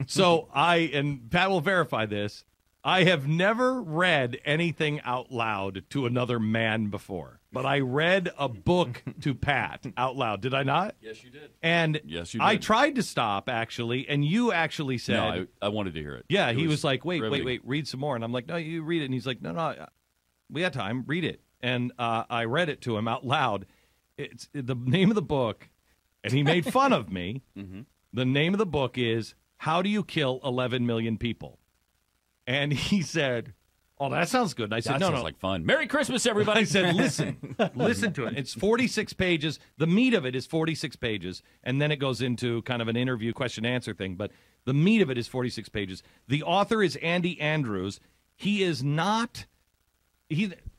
So and Pat will verify this, I have never read anything out loud to another man before, but I read a book to Pat out loud. Did I not? Yes, you did. And yes, you did. I tried to stop, actually, and you actually said... No, I wanted to hear it. Yeah, he was like, wait, riveting. read some more. And I'm like, no, you read it. And he's like, no, we got time, read it. And I read it to him out loud. It's the name of the book, and he made fun of me. Mm-hmm. The name of the book is How Do You Kill 11 Million People? And he said, oh, that sounds good. And I said, that no. sounds like fun. Merry Christmas, everybody. I said, listen to it. It's 46 pages. The meat of it is 46 pages. And then it goes into kind of an interview question-answer thing. But the meat of it is 46 pages. The author is Andy Andrews. He is not...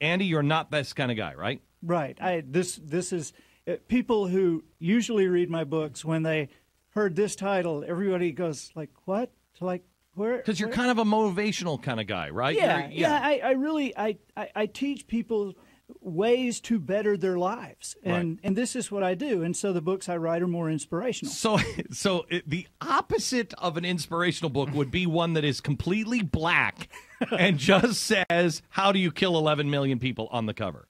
Andy, you're not this kind of guy, right? Right. This is... people who usually read my books, when they heard this title, everybody goes like, what? Like, where? Because you're kind of a motivational kind of guy, right? Yeah. I really teach people ways to better their lives, and this is what I do. And so the books I write are more inspirational. So the opposite of an inspirational book would be one that is completely black and just says, "How do you kill 11 million people?" on the cover.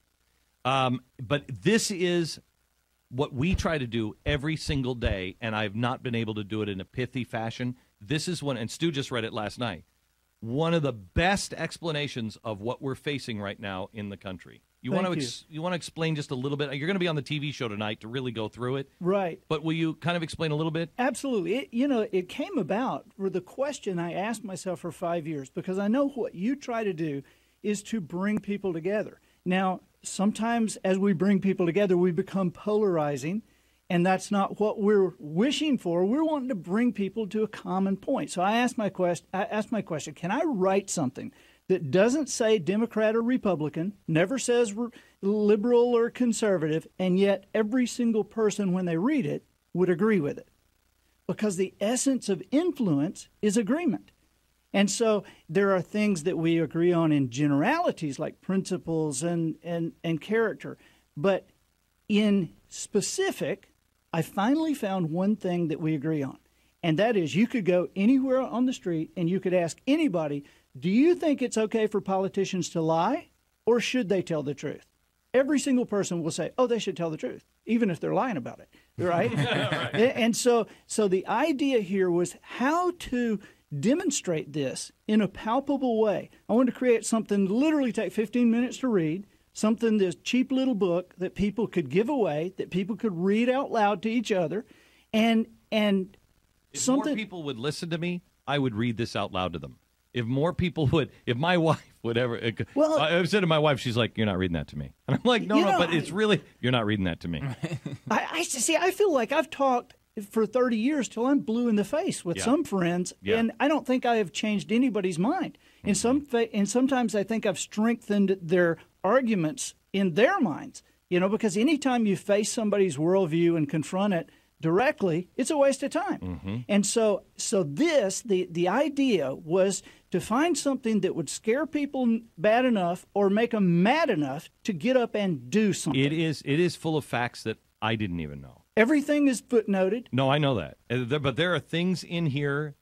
But this is what we try to do every single day, and I've not been able to do it in a pithy fashion. This is one, and Stu just read it last night, one of the best explanations of what we're facing right now in the country. You want to explain just a little bit? You're going to be on the TV show tonight to really go through it. Right. But will you kind of explain a little bit? Absolutely. It came about with the question I asked myself for 5 years, because I know what you try to do is to bring people together. Now, sometimes as we bring people together, we become polarizing, and that's not what we're wishing for. We're wanting to bring people to a common point. So I asked my question, can I write something that doesn't say Democrat or Republican, never says liberal or conservative, and yet every single person, when they read it, would agree with it? Because the essence of influence is agreement. And so there are things that we agree on in generalities, like principles and character. But in specific, I finally found one thing that we agree on. And that is, you could go anywhere on the street and you could ask anybody, do you think it's okay for politicians to lie, or should they tell the truth? Every single person will say, oh, they should tell the truth, even if they're lying about it, right? Right. And so the idea here was how to demonstrate this in a palpable way. I wanted to create something literally take 15 minutes to read, something, this cheap little book that people could give away, that people could read out loud to each other, and if something. More people would listen to me, I would read this out loud to them. If more people would, if my wife would ever, well, I've said to my wife, she's like, "You're not reading that to me," and I'm like, "No, but it's really, you're not reading that to me." I see. I feel like I've talked for 30 years till I'm blue in the face with some friends, and I don't think I have changed anybody's mind. And sometimes I think I've strengthened their arguments in their minds. Because anytime you face somebody's worldview and confront it directly, it's a waste of time. Mm-hmm. And so the idea was to find something that would scare people bad enough or make them mad enough to get up and do something. It is full of facts that I didn't even know. Everything is footnoted. No, I know that. But there are things in here,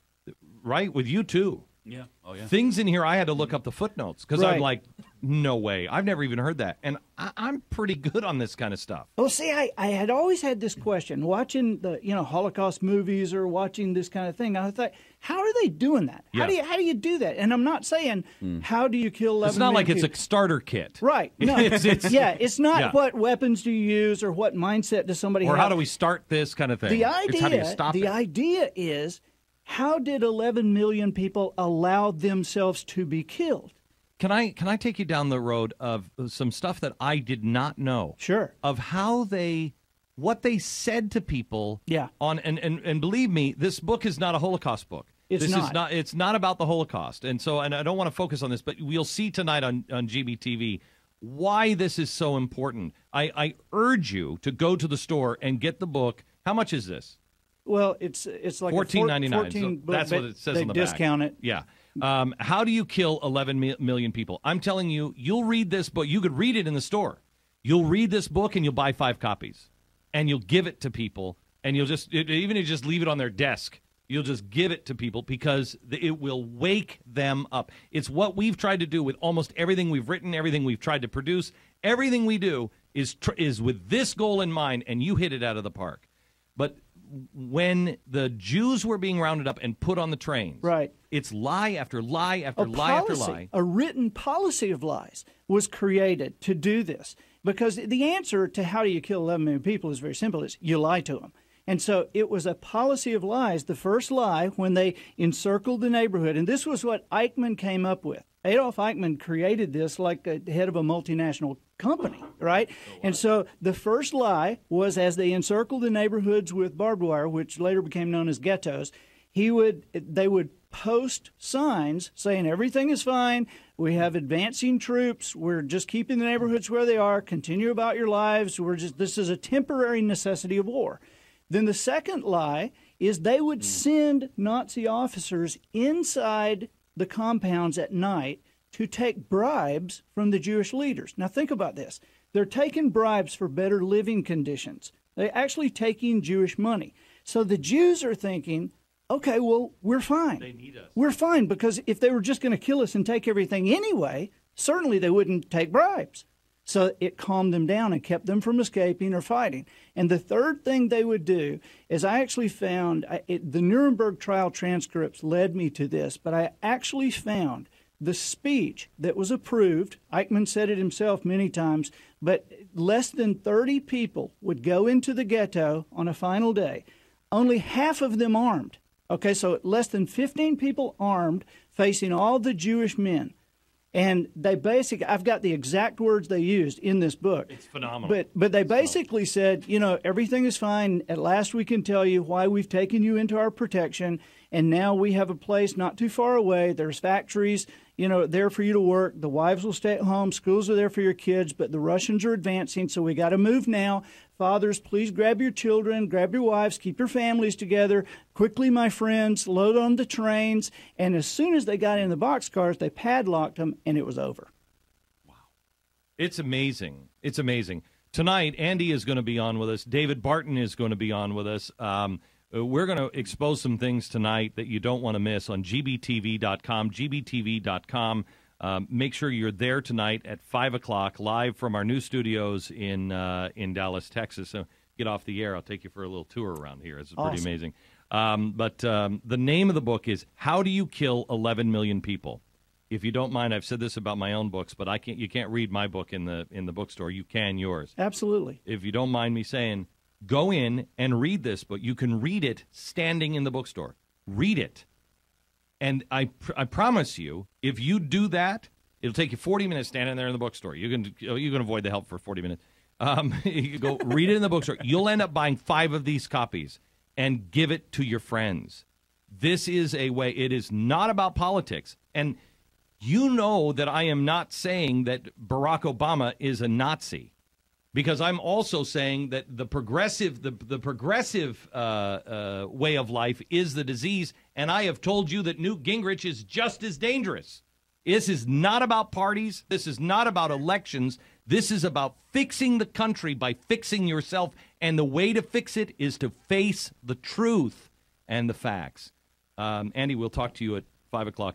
right, with you too. Yeah. Oh, yeah. Things in here I had to look up the footnotes because I'm like, no way. I've never even heard that. And I'm pretty good on this kind of stuff. Well, see, I had always had this question watching the Holocaust movies or watching this kind of thing. I thought, how are they doing that? Yeah. How do you do that? And I'm not saying how do you kill 11 It's not like people? it's a starter kit. Right. No. It's not what weapons do you use or what mindset does somebody have. Or how do we start this kind of thing. It's how do you stop it. The idea is, how did 11 million people allow themselves to be killed? Can I take you down the road of some stuff that I did not know? Sure. Of what they said to people. Yeah. And believe me, this book is not a Holocaust book. It's not about the Holocaust. And I don't want to focus on this, but we'll see tonight on GBTV why this is so important. I urge you to go to the store and get the book. How much is this? Well, it's like $14.99. So that's what it says on the back. They discount it. Yeah. How do you kill 11 million people? I'm telling you, you'll read this book. You could read it in the store. You'll read this book and you'll buy 5 copies, and you'll give it to people, and you'll just leave it on their desk You'll just give it to people because it will wake them up. It's what we've tried to do with almost everything we've written, everything we've tried to produce. Everything we do is with this goal in mind, and you hit it out of the park. But when the Jews were being rounded up and put on the trains, right, it's lie after lie after lie after lie. A written policy of lies was created to do this, because the answer to how do you kill 11 million people is very simple. It's you lie to them. And so it was a policy of lies. The first lie, when they encircled the neighborhood, and this was what Eichmann came up with. Adolf Eichmann created this like the head of a multinational company, right? And so the first lie was, as they encircled the neighborhoods with barbed wire, which later became known as ghettos, they would post signs saying everything is fine, we have advancing troops, we're just keeping the neighborhoods where they are, continue about your lives, this is a temporary necessity of war. Then the second lie is they would send Nazi officers inside the compounds at night to take bribes from the Jewish leaders. Now think about this. They're taking bribes for better living conditions. They're actually taking Jewish money. So the Jews are thinking, okay, well, we're fine. They need us. We're fine, because if they were just going to kill us and take everything anyway, certainly they wouldn't take bribes. So it calmed them down and kept them from escaping or fighting. And the third thing they would do is I actually found, the Nuremberg trial transcripts led me to this, but I actually found the speech that was approved. Eichmann said it himself many times, but less than 30 people would go into the ghetto on a final day, only half of them armed. Okay, so less than 15 people armed facing all the Jewish men. And they basically, I've got the exact words they used in this book. It's phenomenal. But they basically said, everything is fine. At last we can tell you why we've taken you into our protection. And now we have a place not too far away. There's factories, there for you to work. The wives will stay at home. Schools are there for your kids. But the Russians are advancing, so we got to move now. Fathers, please grab your children, grab your wives, keep your families together. Quickly, my friends, load on the trains. And as soon as they got in the boxcars, they padlocked them, and it was over. Wow. It's amazing. It's amazing. Tonight, Andy is going to be on with us. David Barton is going to be on with us. We're going to expose some things tonight that you don't want to miss on gbtv.com, gbtv.com. Make sure you're there tonight at 5 o'clock, live from our new studios in Dallas, Texas. So get off the air. I'll take you for a little tour around here. It's pretty amazing. But the name of the book is How Do You Kill 11 Million People? If you don't mind, I've said this about my own books, but you can't read my book in the bookstore. You can yours. Absolutely. If you don't mind me saying, go in and read this book. You can read it standing in the bookstore. Read it. And I promise you, if you do that, it'll take you 40 minutes standing there in the bookstore. You can avoid the help for 40 minutes. You go read it in the bookstore. You'll end up buying 5 of these copies and give it to your friends. This is a way. It is not about politics. And you know that I am not saying that Barack Obama is a Nazi, because I'm also saying that the progressive way of life is the disease, and I have told you that Newt Gingrich is just as dangerous. This is not about parties. This is not about elections. This is about fixing the country by fixing yourself, and the way to fix it is to face the truth and the facts. Andy, we'll talk to you at 5 o'clock